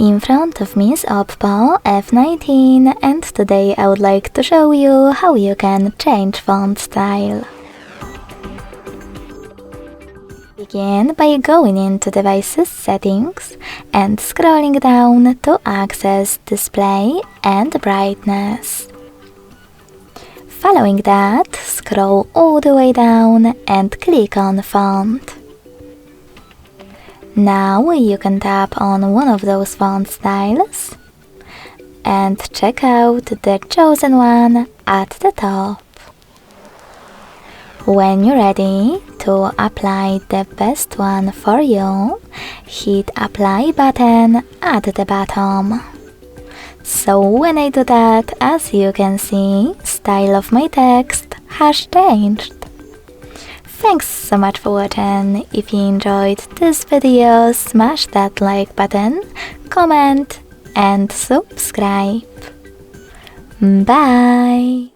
In front of me is OPPO F19 and today I would like to show you how you can change font style. Begin by going into Devices Settings and scrolling down to access Display and Brightness. Following that, scroll all the way down and click on Font. Now you can tap on one of those font styles and check out the chosen one at the top. When you're ready to apply the best one for you, hit Apply button at the bottom. So when I do that, as you can see, style of my text has changed. Thanks so much for watching. If you enjoyed this video, smash that like button, comment and subscribe. Bye!